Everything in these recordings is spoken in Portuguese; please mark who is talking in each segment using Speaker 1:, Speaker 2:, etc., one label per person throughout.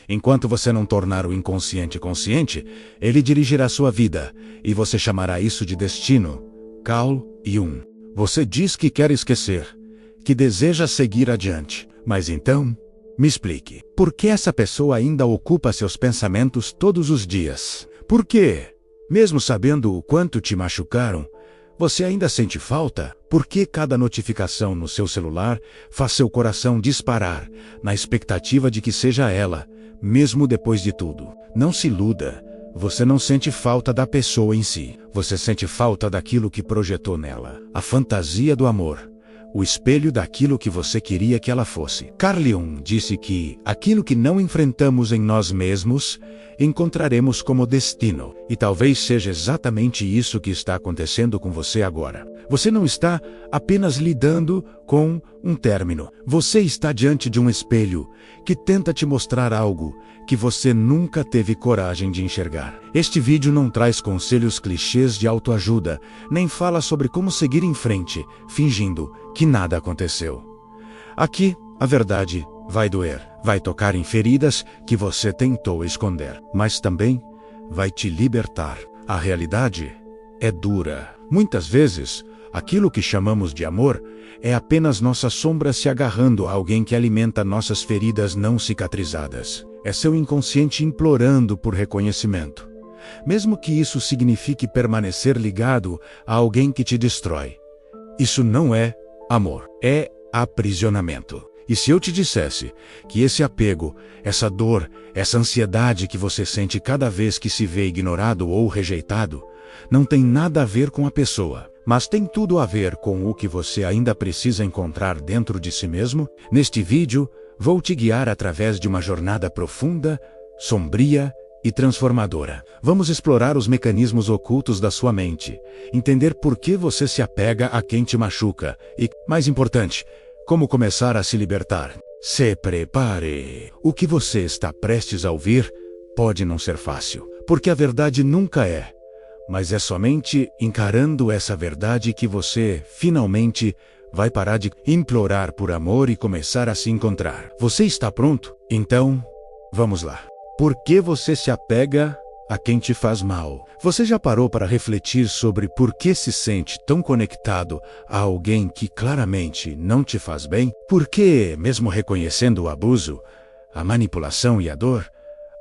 Speaker 1: Enquanto você não tornar o inconsciente consciente, ele dirigirá sua vida, e você chamará isso de destino. Carl Jung. Você diz que quer esquecer, que deseja seguir adiante. Mas então, me explique, por que essa pessoa ainda ocupa seus pensamentos todos os dias? Por quê? Mesmo sabendo o quanto te machucaram, você ainda sente falta? Por que cada notificação no seu celular faz seu coração disparar, na expectativa de que seja ela, mesmo depois de tudo? Não se iluda. Você não sente falta da pessoa em si. Você sente falta daquilo que projetou nela. A fantasia do amor. O espelho daquilo que você queria que ela fosse. Carl Jung disse que aquilo que não enfrentamos em nós mesmos, encontraremos como destino. E talvez seja exatamente isso que está acontecendo com você agora. Você não está apenas lidando com um término. Você está diante de um espelho que tenta te mostrar algo que você nunca teve coragem de enxergar. Este vídeo não traz conselhos clichês de autoajuda, nem fala sobre como seguir em frente, fingindo que nada aconteceu. Aqui, a verdade vai doer, vai tocar em feridas que você tentou esconder, mas também vai te libertar. A realidade é dura. Muitas vezes, aquilo que chamamos de amor é apenas nossa sombra se agarrando a alguém que alimenta nossas feridas não cicatrizadas. É seu inconsciente implorando por reconhecimento, mesmo que isso signifique permanecer ligado a alguém que te destrói. Isso não é amor, é aprisionamento. E se eu te dissesse que esse apego, essa dor, essa ansiedade que você sente cada vez que se vê ignorado ou rejeitado, não tem nada a ver com a pessoa, mas tem tudo a ver com o que você ainda precisa encontrar dentro de si mesmo? Neste vídeo, vou te guiar através de uma jornada profunda, sombria e transformadora. Vamos explorar os mecanismos ocultos da sua mente, entender por que você se apega a quem te machuca e, mais importante, como começar a se libertar. Se prepare! O que você está prestes a ouvir pode não ser fácil, porque a verdade nunca é. Mas é somente encarando essa verdade que você, finalmente, vai parar de implorar por amor e começar a se encontrar. Você está pronto? Então, vamos lá. Por que você se apega a quem te faz mal? Você já parou para refletir sobre por que se sente tão conectado a alguém que claramente não te faz bem? Por que, mesmo reconhecendo o abuso, a manipulação e a dor,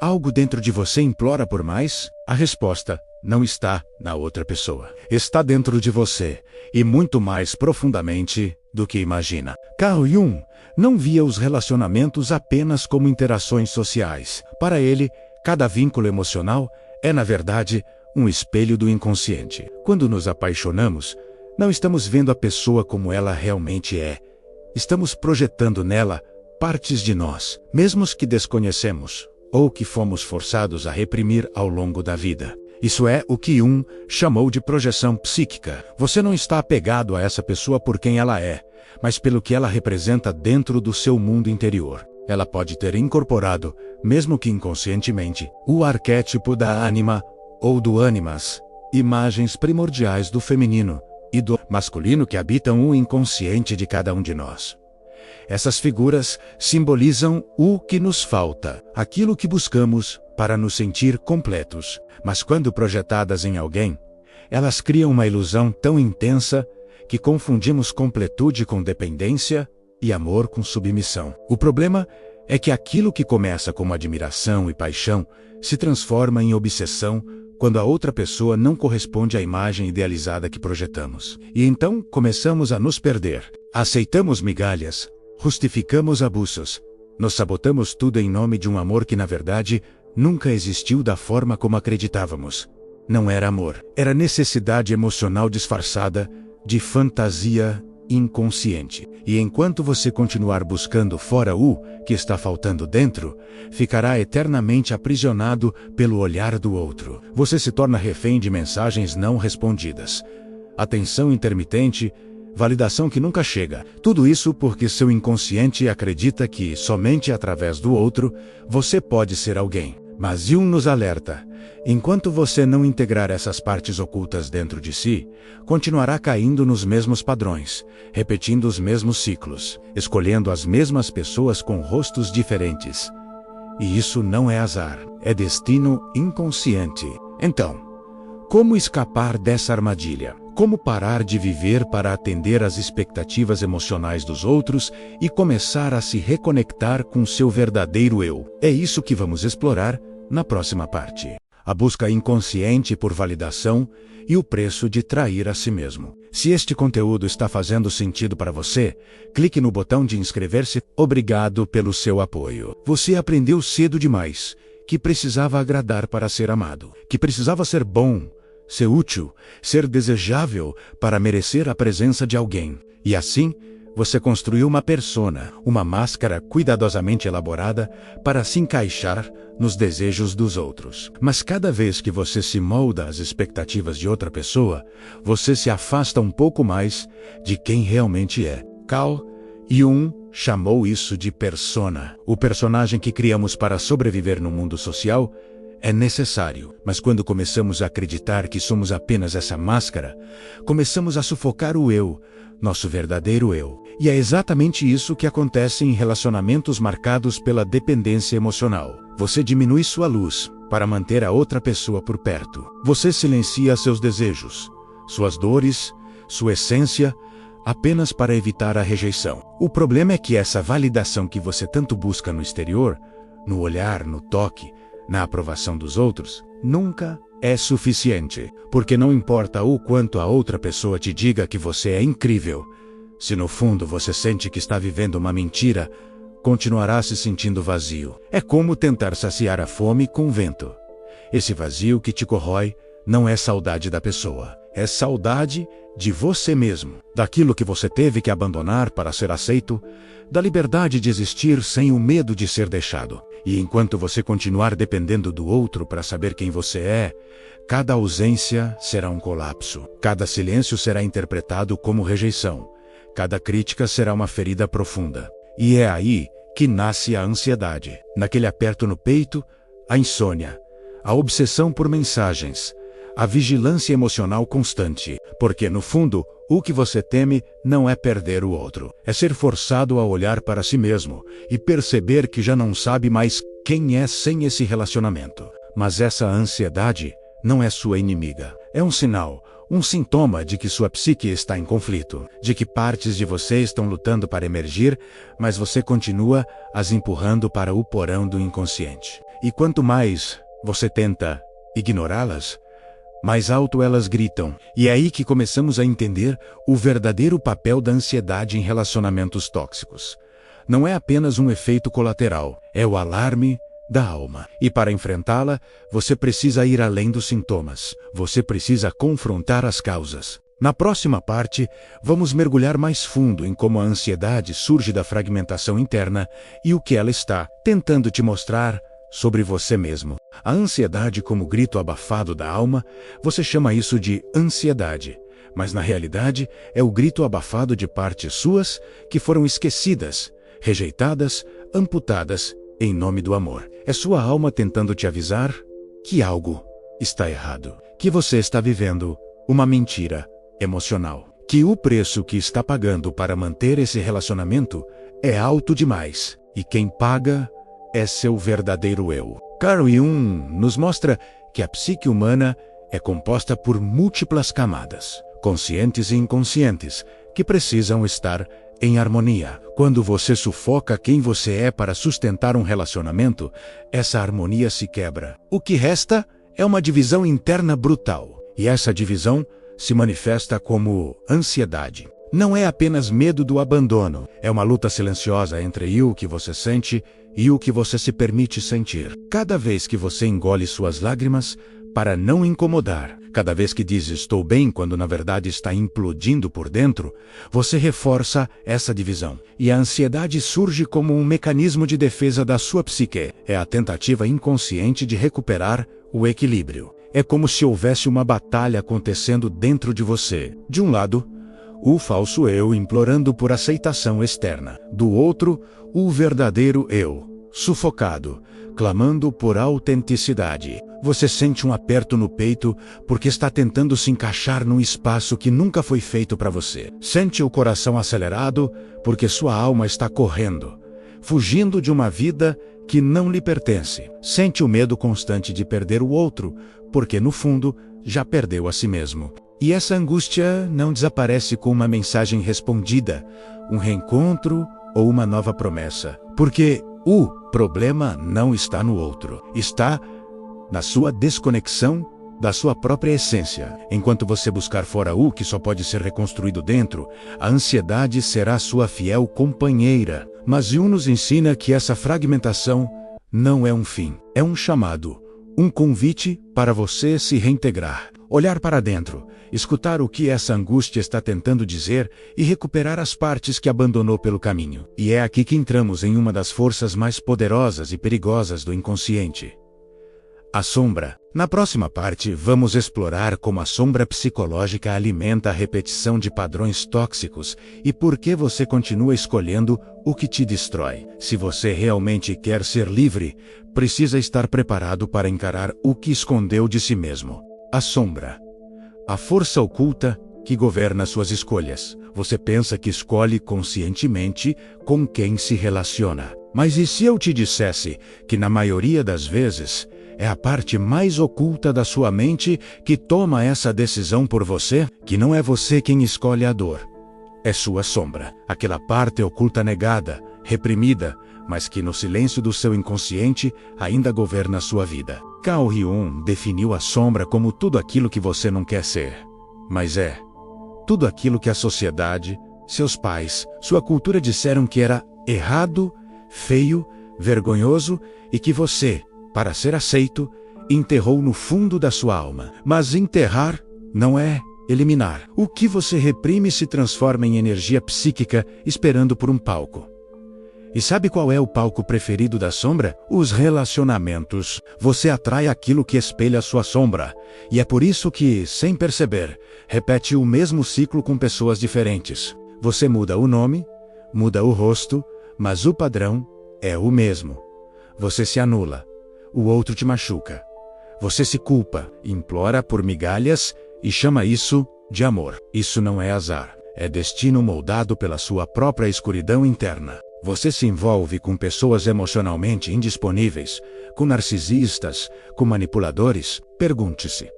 Speaker 1: algo dentro de você implora por mais? A resposta não está na outra pessoa. Está dentro de você, e muito mais profundamente do que imagina. Carl Jung não via os relacionamentos apenas como interações sociais. Para ele, cada vínculo emocional é, na verdade, um espelho do inconsciente. Quando nos apaixonamos, não estamos vendo a pessoa como ela realmente é. Estamos projetando nela partes de nós, mesmo que desconhecemos, ou que fomos forçados a reprimir ao longo da vida. Isso é o que Jung chamou de projeção psíquica. Você não está apegado a essa pessoa por quem ela é, mas pelo que ela representa dentro do seu mundo interior. Ela pode ter incorporado, mesmo que inconscientemente, o arquétipo da ânima ou do ânimas, imagens primordiais do feminino e do masculino que habitam o inconsciente de cada um de nós. Essas figuras simbolizam o que nos falta, aquilo que buscamos para nos sentir completos. Mas quando projetadas em alguém, elas criam uma ilusão tão intensa que confundimos completude com dependência e amor com submissão. O problema é que aquilo que começa como admiração e paixão se transforma em obsessão quando a outra pessoa não corresponde à imagem idealizada que projetamos. E então começamos a nos perder. Aceitamos migalhas, justificamos abusos, nos sabotamos tudo em nome de um amor que, na verdade, nunca existiu da forma como acreditávamos. Não era amor, era necessidade emocional disfarçada de fantasia inconsciente. E enquanto você continuar buscando fora o que está faltando dentro, ficará eternamente aprisionado pelo olhar do outro. Você se torna refém de mensagens não respondidas, atenção intermitente, validação que nunca chega. Tudo isso porque seu inconsciente acredita que, somente através do outro, você pode ser alguém. Mas Jung nos alerta: enquanto você não integrar essas partes ocultas dentro de si, continuará caindo nos mesmos padrões, repetindo os mesmos ciclos, escolhendo as mesmas pessoas com rostos diferentes. E isso não é azar, é destino inconsciente. Então, como escapar dessa armadilha? Como parar de viver para atender às expectativas emocionais dos outros e começar a se reconectar com seu verdadeiro eu? É isso que vamos explorar na próxima parte. A busca inconsciente por validação e o preço de trair a si mesmo. Se este conteúdo está fazendo sentido para você, clique no botão de inscrever-se. Obrigado pelo seu apoio. Você aprendeu cedo demais que precisava agradar para ser amado, que precisava ser bom, ser útil, ser desejável para merecer a presença de alguém. E assim, você construiu uma persona, uma máscara cuidadosamente elaborada para se encaixar nos desejos dos outros. Mas cada vez que você se molda às expectativas de outra pessoa, você se afasta um pouco mais de quem realmente é. Carl Jung chamou isso de persona. O personagem que criamos para sobreviver no mundo social é necessário, mas quando começamos a acreditar que somos apenas essa máscara, começamos a sufocar o eu, nosso verdadeiro eu. E é exatamente isso que acontece em relacionamentos marcados pela dependência emocional. Você diminui sua luz para manter a outra pessoa por perto. Você silencia seus desejos, suas dores, sua essência, apenas para evitar a rejeição. O problema é que essa validação que você tanto busca no exterior, no olhar, no toque, na aprovação dos outros, nunca é suficiente, porque não importa o quanto a outra pessoa te diga que você é incrível, se no fundo você sente que está vivendo uma mentira, continuará se sentindo vazio. É como tentar saciar a fome com vento. Esse vazio que te corrói não é saudade da pessoa, é saudade de você mesmo, daquilo que você teve que abandonar para ser aceito, da liberdade de existir sem o medo de ser deixado. E enquanto você continuar dependendo do outro para saber quem você é, cada ausência será um colapso. Cada silêncio será interpretado como rejeição. Cada crítica será uma ferida profunda. E é aí que nasce a ansiedade. Naquele aperto no peito, a insônia, a obsessão por mensagens, a vigilância emocional constante. Porque, no fundo, o que você teme não é perder o outro. É ser forçado a olhar para si mesmo e perceber que já não sabe mais quem é sem esse relacionamento. Mas essa ansiedade não é sua inimiga. É um sinal, um sintoma de que sua psique está em conflito, de que partes de você estão lutando para emergir, mas você continua as empurrando para o porão do inconsciente. E quanto mais você tenta ignorá-las, mais alto elas gritam. E é aí que começamos a entender o verdadeiro papel da ansiedade em relacionamentos tóxicos. Não é apenas um efeito colateral, é o alarme da alma. E para enfrentá-la, você precisa ir além dos sintomas. Você precisa confrontar as causas. Na próxima parte, vamos mergulhar mais fundo em como a ansiedade surge da fragmentação interna e o que ela está tentando te mostrar sobre você mesmo. A ansiedade como grito abafado da alma, você chama isso de ansiedade. Mas na realidade, é o grito abafado de partes suas que foram esquecidas, rejeitadas, amputadas em nome do amor. É sua alma tentando te avisar que algo está errado, que você está vivendo uma mentira emocional, que o preço que está pagando para manter esse relacionamento é alto demais, e quem paga é seu verdadeiro eu. Carl Jung nos mostra que a psique humana é composta por múltiplas camadas, conscientes e inconscientes, que precisam estar em harmonia. Quando você sufoca quem você é para sustentar um relacionamento, essa harmonia se quebra. O que resta é uma divisão interna brutal, e essa divisão se manifesta como ansiedade. Não é apenas medo do abandono, é uma luta silenciosa entre o que você sente e o que você se permite sentir. Cada vez que você engole suas lágrimas para não incomodar, cada vez que diz estou bem quando na verdade está implodindo por dentro, você reforça essa divisão. E a ansiedade surge como um mecanismo de defesa da sua psique. É a tentativa inconsciente de recuperar o equilíbrio. É como se houvesse uma batalha acontecendo dentro de você. De um lado, o falso eu implorando por aceitação externa. Do outro, o verdadeiro eu, sufocado, clamando por autenticidade. Você sente um aperto no peito porque está tentando se encaixar num espaço que nunca foi feito para você. Sente o coração acelerado porque sua alma está correndo, fugindo de uma vida que não lhe pertence. Sente o medo constante de perder o outro, porque no fundo já perdeu a si mesmo. E essa angústia não desaparece com uma mensagem respondida, um reencontro ou uma nova promessa. Porque o problema não está no outro, está na sua desconexão da sua própria essência. Enquanto você buscar fora o que só pode ser reconstruído dentro, a ansiedade será sua fiel companheira. Mas Jung nos ensina que essa fragmentação não é um fim, é um chamado, um convite para você se reintegrar, olhar para dentro, escutar o que essa angústia está tentando dizer e recuperar as partes que abandonou pelo caminho. E é aqui que entramos em uma das forças mais poderosas e perigosas do inconsciente: a sombra. Na próxima parte, vamos explorar como a sombra psicológica alimenta a repetição de padrões tóxicos e por que você continua escolhendo o que te destrói. Se você realmente quer ser livre, precisa estar preparado para encarar o que escondeu de si mesmo. A sombra. A força oculta que governa suas escolhas. Você pensa que escolhe conscientemente com quem se relaciona. Mas e se eu te dissesse que na maioria das vezes é a parte mais oculta da sua mente que toma essa decisão por você? Que não é você quem escolhe a dor. É sua sombra, aquela parte oculta negada, reprimida, mas que no silêncio do seu inconsciente ainda governa a sua vida. Carl Jung definiu a sombra como tudo aquilo que você não quer ser. Mas é tudo aquilo que a sociedade, seus pais, sua cultura disseram que era errado, feio, vergonhoso e que você, para ser aceito, enterrou no fundo da sua alma. Mas enterrar não é eliminar. O que você reprime se transforma em energia psíquica esperando por um palco. E sabe qual é o palco preferido da sombra? Os relacionamentos. Você atrai aquilo que espelha a sua sombra. E é por isso que, sem perceber, repete o mesmo ciclo com pessoas diferentes. Você muda o nome, muda o rosto, mas o padrão é o mesmo. Você se anula. O outro te machuca. Você se culpa, implora por migalhas e chama isso de amor. Isso não é azar. É destino moldado pela sua própria escuridão interna. Você se envolve com pessoas emocionalmente indisponíveis, com narcisistas, com manipuladores. Pergunte-se: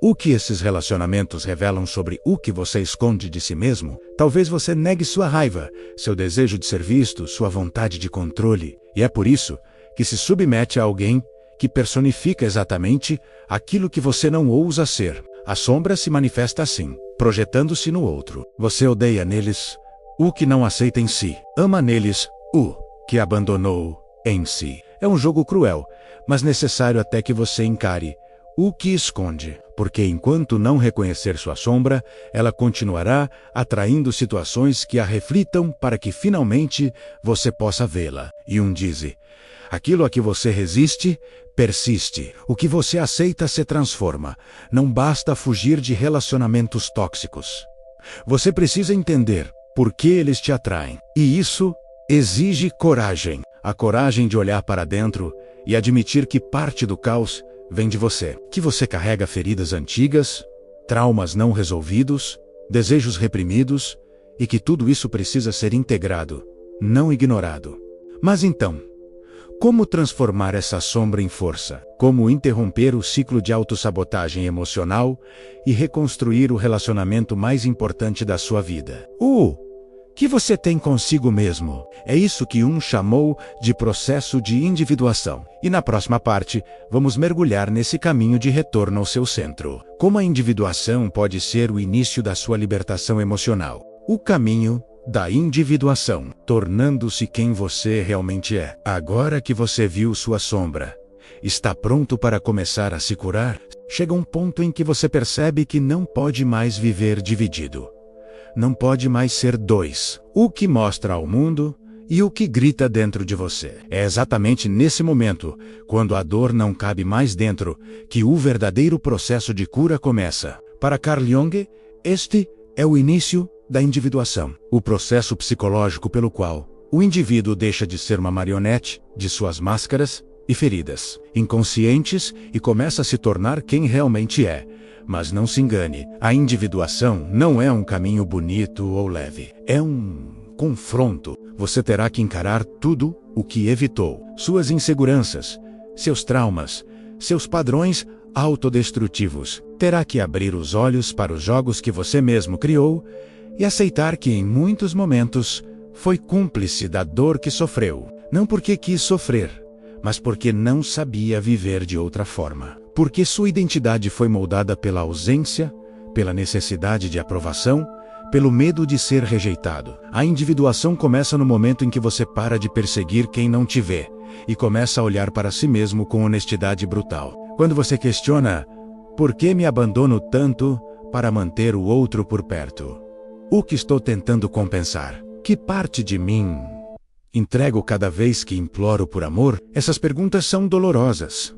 Speaker 1: o que esses relacionamentos revelam sobre o que você esconde de si mesmo? Talvez você negue sua raiva, seu desejo de ser visto, sua vontade de controle. E é por isso que se submete a alguém que personifica exatamente aquilo que você não ousa ser. A sombra se manifesta assim, projetando-se no outro. Você odeia neles o que não aceita em si. Ama neles o que abandonou em si. É um jogo cruel, mas necessário até que você encare o que esconde. Porque enquanto não reconhecer sua sombra, ela continuará atraindo situações que a reflitam para que finalmente você possa vê-la. Jung diz: aquilo a que você resiste, persiste. O que você aceita se transforma. Não basta fugir de relacionamentos tóxicos. Você precisa entender por que eles te atraem. E isso exige coragem. A coragem de olhar para dentro e admitir que parte do caos vem de você. Que você carrega feridas antigas, traumas não resolvidos, desejos reprimidos e que tudo isso precisa ser integrado, não ignorado. Mas então, como transformar essa sombra em força? Como interromper o ciclo de autossabotagem emocional e reconstruir o relacionamento mais importante da sua vida? O que você tem consigo mesmo? É isso que Jung chamou de processo de individuação. E na próxima parte, vamos mergulhar nesse caminho de retorno ao seu centro. Como a individuação pode ser o início da sua libertação emocional. O caminho da individuação, tornando-se quem você realmente é. Agora que você viu sua sombra, está pronto para começar a se curar? Chega um ponto em que você percebe que não pode mais viver dividido. Não pode mais ser dois. O que mostra ao mundo e o que grita dentro de você. É exatamente nesse momento, quando a dor não cabe mais dentro, que o verdadeiro processo de cura começa. Para Carl Jung, este é o início da individuação. O processo psicológico pelo qual o indivíduo deixa de ser uma marionete de suas máscaras e feridas inconscientes e começa a se tornar quem realmente é. Mas não se engane, a individuação não é um caminho bonito ou leve. É um confronto. Você terá que encarar tudo o que evitou, suas inseguranças, seus traumas, seus padrões autodestrutivos. Terá que abrir os olhos para os jogos que você mesmo criou e aceitar que em muitos momentos foi cúmplice da dor que sofreu. Não porque quis sofrer, mas porque não sabia viver de outra forma. Porque sua identidade foi moldada pela ausência, pela necessidade de aprovação, pelo medo de ser rejeitado. A individuação começa no momento em que você para de perseguir quem não te vê e começa a olhar para si mesmo com honestidade brutal. Quando você questiona, por que me abandono tanto para manter o outro por perto? O que estou tentando compensar? Que parte de mim entrego cada vez que imploro por amor? Essas perguntas são dolorosas,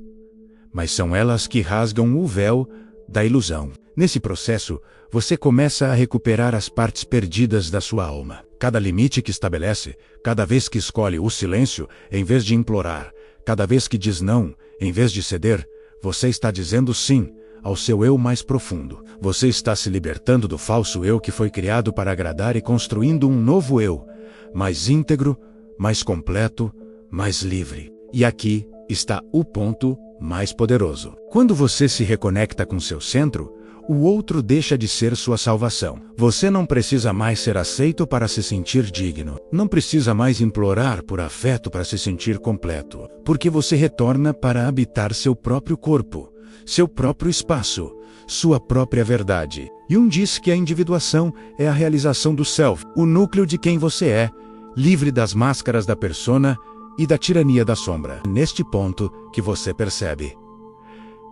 Speaker 1: mas são elas que rasgam o véu da ilusão. Nesse processo, você começa a recuperar as partes perdidas da sua alma. Cada limite que estabelece, cada vez que escolhe o silêncio em vez de implorar, cada vez que diz não em vez de ceder, você está dizendo sim ao seu eu mais profundo. Você está se libertando do falso eu que foi criado para agradar e construindo um novo eu, mais íntegro, mais completo, mais livre. E aqui está o ponto mais poderoso. Quando você se reconecta com seu centro, o outro deixa de ser sua salvação. Você não precisa mais ser aceito para se sentir digno. Não precisa mais implorar por afeto para se sentir completo. Porque você retorna para habitar seu próprio corpo, seu próprio espaço, sua própria verdade. Jung diz que a individuação é a realização do self, o núcleo de quem você é, livre das máscaras da persona e da tirania da sombra. Neste ponto que você percebe.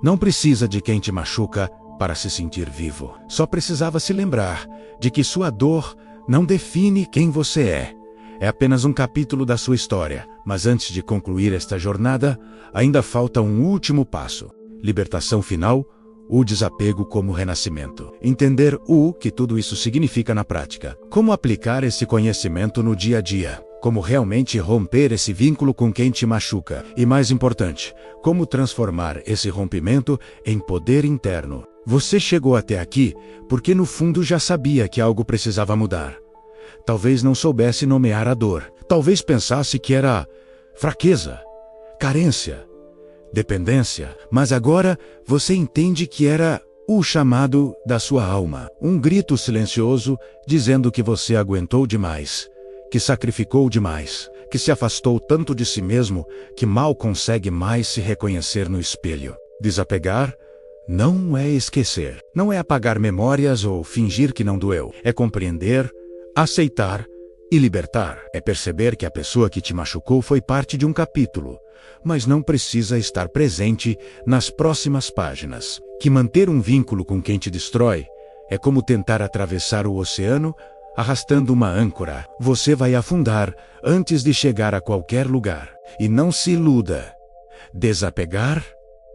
Speaker 1: Não precisa de quem te machuca para se sentir vivo. Só precisava se lembrar de que sua dor não define quem você é. É apenas um capítulo da sua história. Mas antes de concluir esta jornada, ainda falta um último passo. Libertação final, o desapego como renascimento. Entender o que tudo isso significa na prática. Como aplicar esse conhecimento no dia a dia. Como realmente romper esse vínculo com quem te machuca. E mais importante, como transformar esse rompimento em poder interno. Você chegou até aqui porque no fundo já sabia que algo precisava mudar. Talvez não soubesse nomear a dor. Talvez pensasse que era fraqueza, carência, dependência. Mas agora você entende que era o chamado da sua alma. Um grito silencioso dizendo que você aguentou demais, que sacrificou demais, que se afastou tanto de si mesmo que mal consegue mais se reconhecer no espelho. Desapegar não é esquecer, não é apagar memórias ou fingir que não doeu. É compreender, aceitar e libertar. É perceber que a pessoa que te machucou foi parte de um capítulo, mas não precisa estar presente nas próximas páginas. Que manter um vínculo com quem te destrói é como tentar atravessar o oceano arrastando uma âncora. Você vai afundar antes de chegar a qualquer lugar. E não se iluda. Desapegar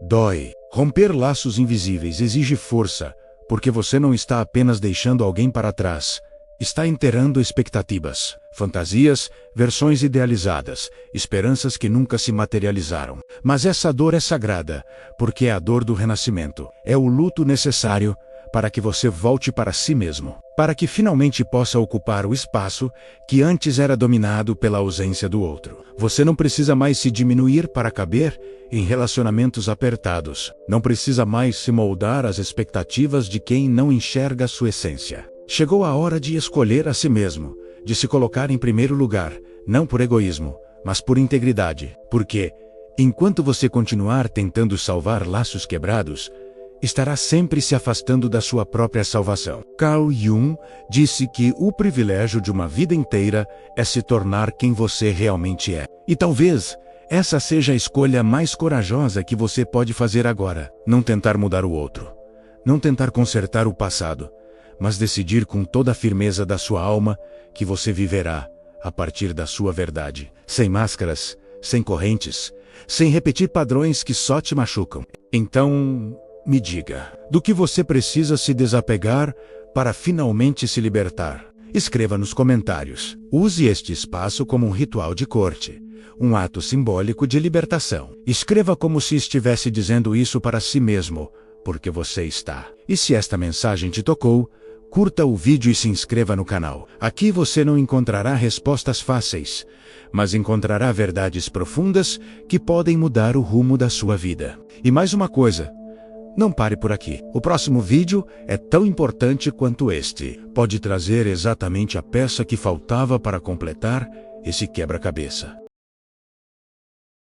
Speaker 1: dói. Romper laços invisíveis exige força, porque você não está apenas deixando alguém para trás. Está enterrando expectativas, fantasias, versões idealizadas, esperanças que nunca se materializaram. Mas essa dor é sagrada, porque é a dor do renascimento. É o luto necessário para que você volte para si mesmo, para que finalmente possa ocupar o espaço que antes era dominado pela ausência do outro. Você não precisa mais se diminuir para caber em relacionamentos apertados. Não precisa mais se moldar às expectativas de quem não enxerga sua essência. Chegou a hora de escolher a si mesmo, de se colocar em primeiro lugar, não por egoísmo, mas por integridade. Porque, enquanto você continuar tentando salvar laços quebrados, estará sempre se afastando da sua própria salvação. Carl Jung disse que o privilégio de uma vida inteira é se tornar quem você realmente é. E talvez essa seja a escolha mais corajosa que você pode fazer agora. Não tentar mudar o outro. Não tentar consertar o passado. Mas decidir com toda a firmeza da sua alma que você viverá a partir da sua verdade. Sem máscaras, sem correntes, sem repetir padrões que só te machucam. Então, me diga, do que você precisa se desapegar para finalmente se libertar? Escreva nos comentários. Use este espaço como um ritual de corte, um ato simbólico de libertação. Escreva como se estivesse dizendo isso para si mesmo, porque você está. E se esta mensagem te tocou, curta o vídeo e se inscreva no canal. Aqui você não encontrará respostas fáceis, mas encontrará verdades profundas que podem mudar o rumo da sua vida. E mais uma coisa, não pare por aqui. O próximo vídeo é tão importante quanto este. Pode trazer exatamente a peça que faltava para completar esse quebra-cabeça.